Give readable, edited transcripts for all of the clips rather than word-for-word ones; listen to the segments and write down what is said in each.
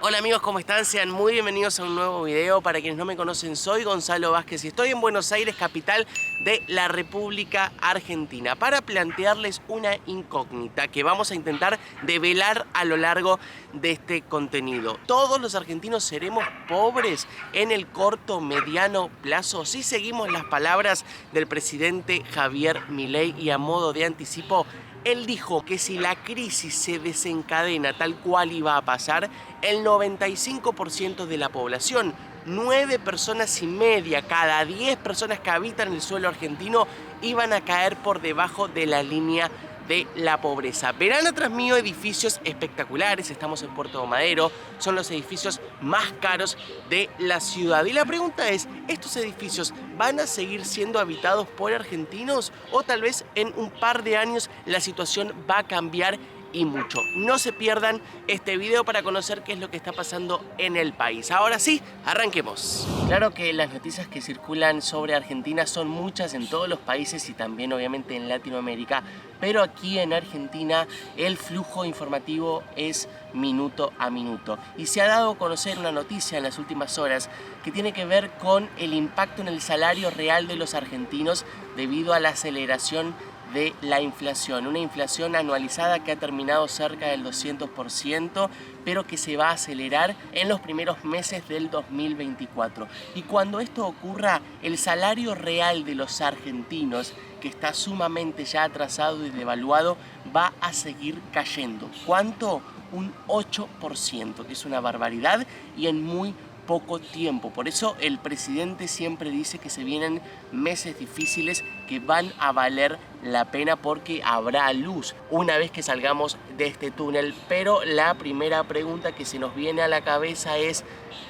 Hola amigos, ¿cómo están? Sean muy bienvenidos a un nuevo video. Para quienes no me conocen, soy Gonzalo Vázquez y estoy en Buenos Aires, capital de la República Argentina, para plantearles una incógnita que vamos a intentar develar a lo largo de este contenido. ¿Todos los argentinos seremos pobres en el corto, mediano plazo si seguimos las palabras del presidente Javier Milei? Y a modo de anticipo, él dijo que si la crisis se desencadena tal cual iba a pasar, el 95% de la población, 9 personas y media cada 10 personas que habitan el suelo argentino, iban a caer por debajo de la línea de la pobreza. Verán atrás mío edificios espectaculares. Estamos en Puerto Madero, son los edificios más caros de la ciudad. Y la pregunta es, ¿estos edificios van a seguir siendo habitados por argentinos? O tal vez en un par de años la situación va a cambiar y mucho. No se pierdan este video para conocer qué es lo que está pasando en el país. Ahora sí, arranquemos. Claro que las noticias que circulan sobre Argentina son muchas en todos los países y también obviamente en Latinoamérica, pero aquí en Argentina el flujo informativo es minuto a minuto. Y se ha dado a conocer una noticia en las últimas horas que tiene que ver con el impacto en el salario real de los argentinos debido a la aceleración de la inflación, una inflación anualizada que ha terminado cerca del 200%, pero que se va a acelerar en los primeros meses del 2024. Y cuando esto ocurra, el salario real de los argentinos, que está sumamente ya atrasado y devaluado, va a seguir cayendo. ¿Cuánto? Un 8%, que es una barbaridad y en muy poco tiempo. Por eso el presidente siempre dice que se vienen meses difíciles que van a valer la pena porque habrá luz una vez que salgamos de este túnel. Pero la primera pregunta que se nos viene a la cabeza es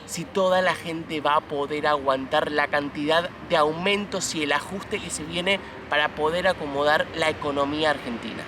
si toda la gente va a poder aguantar la cantidad de aumentos y el ajuste que se viene para poder acomodar la economía argentina.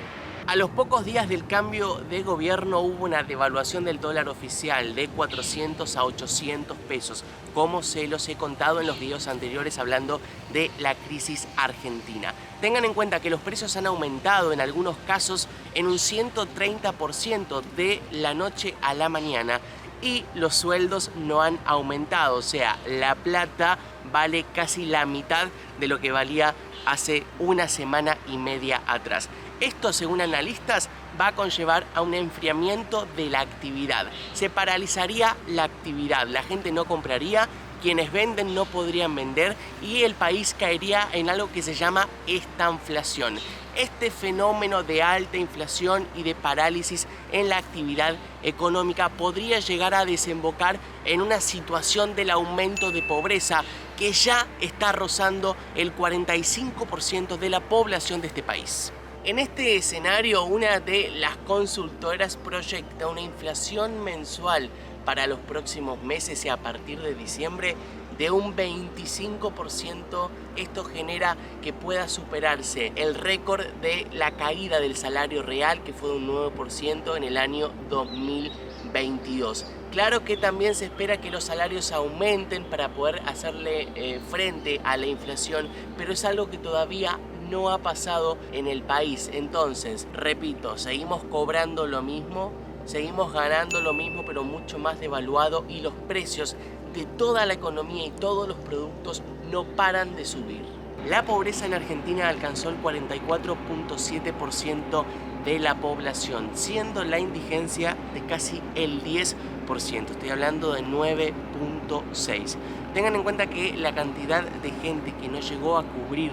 A los pocos días del cambio de gobierno hubo una devaluación del dólar oficial de 400 a 800 pesos, como se los he contado en los videos anteriores hablando de la crisis argentina. Tengan en cuenta que los precios han aumentado en algunos casos en un 130% de la noche a la mañana y los sueldos no han aumentado, o sea, la plata vale casi la mitad de lo que valía hace una semana y media atrás. Esto, según analistas, va a conllevar a un enfriamiento de la actividad. Se paralizaría la actividad, la gente no compraría, quienes venden no podrían vender y el país caería en algo que se llama estanflación. Este fenómeno de alta inflación y de parálisis en la actividad económica podría llegar a desembocar en una situación del aumento de pobreza que ya está rozando el 45% de la población de este país. En este escenario, una de las consultoras proyecta una inflación mensual para los próximos meses y a partir de diciembre de un 25%. Esto genera que pueda superarse el récord de la caída del salario real, que fue de un 9% en el año 2022. Claro que también se espera que los salarios aumenten para poder hacerle frente a la inflación, pero es algo que todavía no ha pasado en el país. Entonces, repito, seguimos cobrando lo mismo, seguimos ganando lo mismo, pero mucho más devaluado, y los precios de toda la economía y todos los productos no paran de subir. La pobreza en Argentina alcanzó el 44.7% de la población, siendo la indigencia de casi el 10%. Estoy hablando de 9.6. Tengan en cuenta que la cantidad de gente que no llegó a cubrir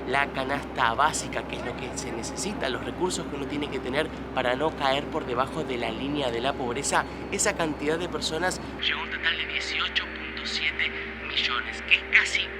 la canasta básica, que es lo que se necesita, los recursos que uno tiene que tener para no caer por debajo de la línea de la pobreza, esa cantidad de personas llegó a un total de 18.7 millones, que es casi 1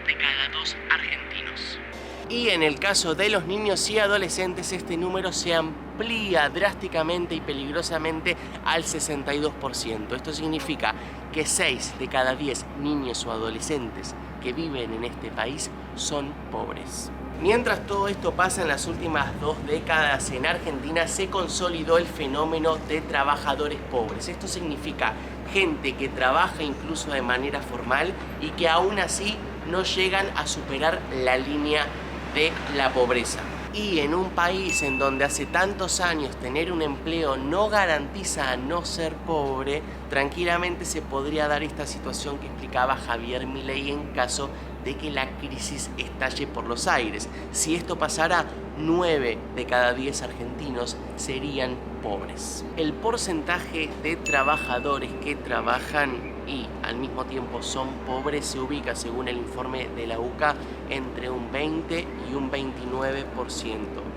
de cada 2 argentinos. Y en el caso de los niños y adolescentes, este número se amplía drásticamente y peligrosamente al 62%. Esto significa que 6 de cada 10 niños o adolescentes que viven en este país son pobres. Mientras todo esto pasa, en las últimas 2 décadas en Argentina se consolidó el fenómeno de trabajadores pobres. Esto significa gente que trabaja incluso de manera formal y que aún así no llegan a superar la línea de la pobreza. Y en un país en donde hace tantos años tener un empleo no garantiza no ser pobre, tranquilamente se podría dar esta situación que explicaba Javier Milei en caso de que la crisis estalle por los aires. Si esto pasara, 9 de cada 10 argentinos serían pobres. El porcentaje de trabajadores que trabajan y al mismo tiempo son pobres se ubica, según el informe de la UCA, entre un 20 y un 29%.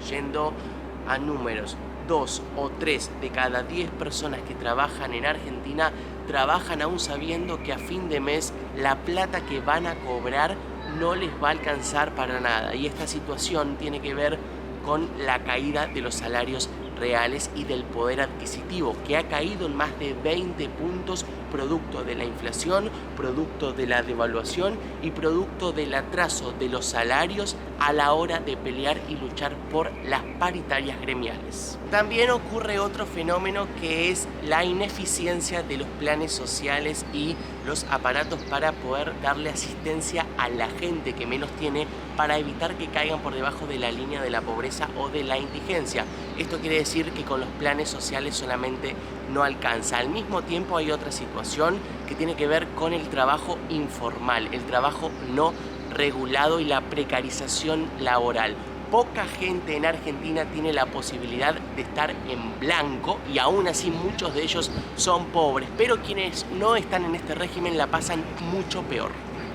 Yendo a números, 2 o 3 de cada 10 personas que trabajan en Argentina trabajan aún sabiendo que a fin de mes la plata que van a cobrar no les va a alcanzar para nada. Y esta situación tiene que ver con la caída de los salarios reales y del poder adquisitivo, que ha caído en más de 20 puntos producto de la inflación, producto de la devaluación y producto del atraso de los salarios a la hora de pelear y luchar por las paritarias gremiales. También ocurre otro fenómeno que es la ineficiencia de los planes sociales y los aparatos para poder darle asistencia a la gente que menos tiene para evitar que caigan por debajo de la línea de la pobreza o de la indigencia. Esto quiere decir que con los planes sociales solamente no alcanza. Al mismo tiempo hay otra situación que tiene que ver con el trabajo informal, el trabajo no regulado y la precarización laboral. Poca gente en Argentina tiene la posibilidad de estar en blanco y aún así muchos de ellos son pobres, pero quienes no están en este régimen la pasan mucho peor.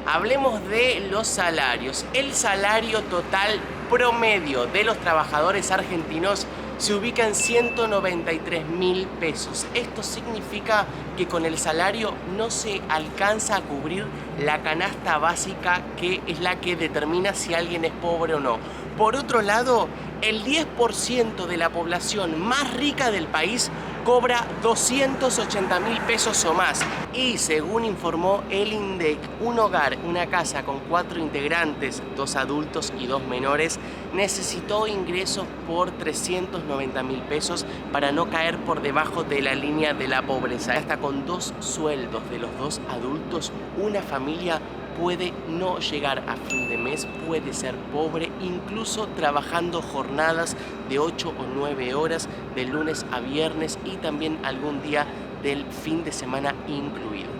Hablemos de los salarios. El salario total promedio de los trabajadores argentinos se ubica en 193.000 pesos. Esto significa que con el salario no se alcanza a cubrir la canasta básica, que es la que determina si alguien es pobre o no. Por otro lado, el 10% de la población más rica del país cobra 280.000 pesos o más. Y según informó el INDEC, un hogar, una casa con 4 integrantes, 2 adultos y 2 menores, necesitó ingresos por 390.000 pesos para no caer por debajo de la línea de la pobreza. Hasta con 2 sueldos de los 2 adultos, una familia puede no llegar a fin de mes, puede ser pobre, incluso trabajando jornadas de 8 o 9 horas de lunes a viernes y también algún día del fin de semana incluido.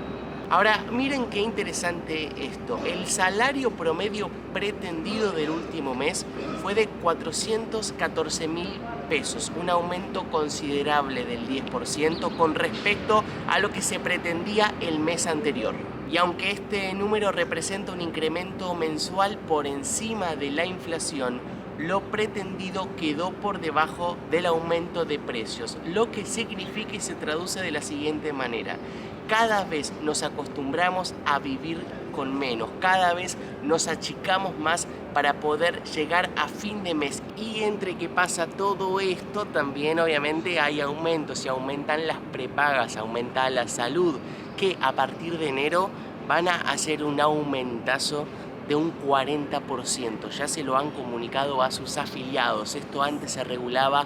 Ahora, miren qué interesante esto. El salario promedio pretendido del último mes fue de 414.000 pesos, un aumento considerable del 10% con respecto a lo que se pretendía el mes anterior. Y aunque este número representa un incremento mensual por encima de la inflación, lo pretendido quedó por debajo del aumento de precios, lo que significa y se traduce de la siguiente manera: cada vez nos acostumbramos a vivir con menos, cada vez nos achicamos más para poder llegar a fin de mes. Y entre que pasa todo esto, también obviamente hay aumentos, y aumentan las prepagas, aumenta la salud, que a partir de enero van a hacer un aumentazo de un 40%. Ya se lo han comunicado a sus afiliados. Esto antes se regulaba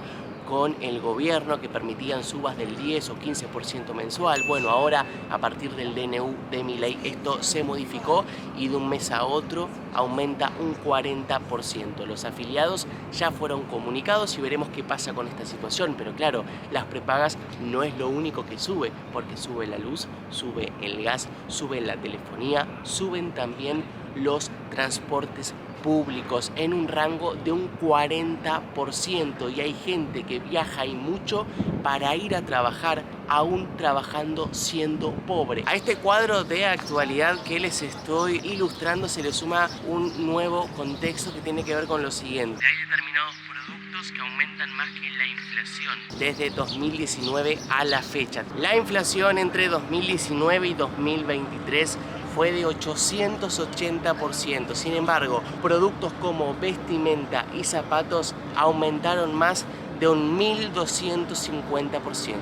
con el gobierno, que permitían subas del 10 o 15% mensual. Bueno, ahora a partir del DNU de Milei esto se modificó y de un mes a otro aumenta un 40%. Los afiliados ya fueron comunicados y veremos qué pasa con esta situación. Pero claro, las prepagas no es lo único que sube, porque sube la luz, sube el gas, sube la telefonía, suben también los transportes públicos en un rango de un 40%, y hay gente que viaja y mucho para ir a trabajar, aún trabajando siendo pobre. A este cuadro de actualidad que les estoy ilustrando se le suma un nuevo contexto que tiene que ver con lo siguiente. Hay determinados productos que aumentan más que la inflación desde 2019 a la fecha. La inflación entre 2019 y 2023 fue de 880%. Sin embargo, productos como vestimenta y zapatos aumentaron más de un 1.250%.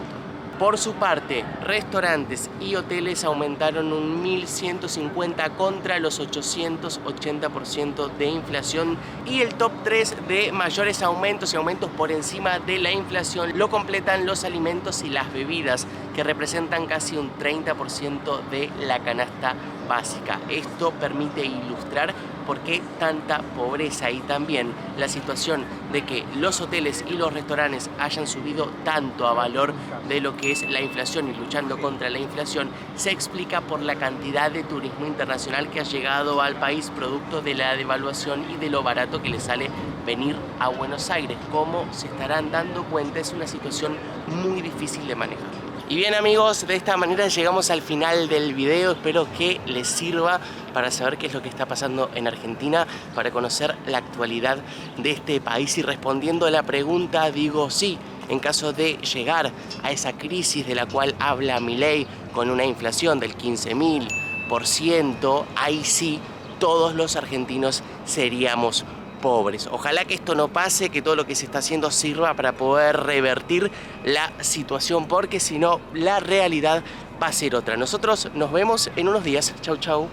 Por su parte, restaurantes y hoteles aumentaron un 1.150 contra los 880% de inflación, y el top 3 de mayores aumentos y aumentos por encima de la inflación lo completan los alimentos y las bebidas, que representan casi un 30% de la canasta básica. Esto permite ilustrar por qué tanta pobreza y también la situación de que los hoteles y los restaurantes hayan subido tanto a valor de lo que es la inflación y luchando contra la inflación se explica por la cantidad de turismo internacional que ha llegado al país producto de la devaluación y de lo barato que le sale venir a Buenos Aires. Como se estarán dando cuenta, es una situación muy difícil de manejar. Y bien amigos, de esta manera llegamos al final del video. Espero que les sirva para saber qué es lo que está pasando en Argentina, para conocer la actualidad de este país. Y respondiendo a la pregunta, digo sí, en caso de llegar a esa crisis de la cual habla Milei, con una inflación del 15.000%, ahí sí todos los argentinos seríamos pobres. Ojalá que esto no pase, que todo lo que se está haciendo sirva para poder revertir la situación, porque si no, la realidad va a ser otra. Nosotros nos vemos en unos días. Chau, chau.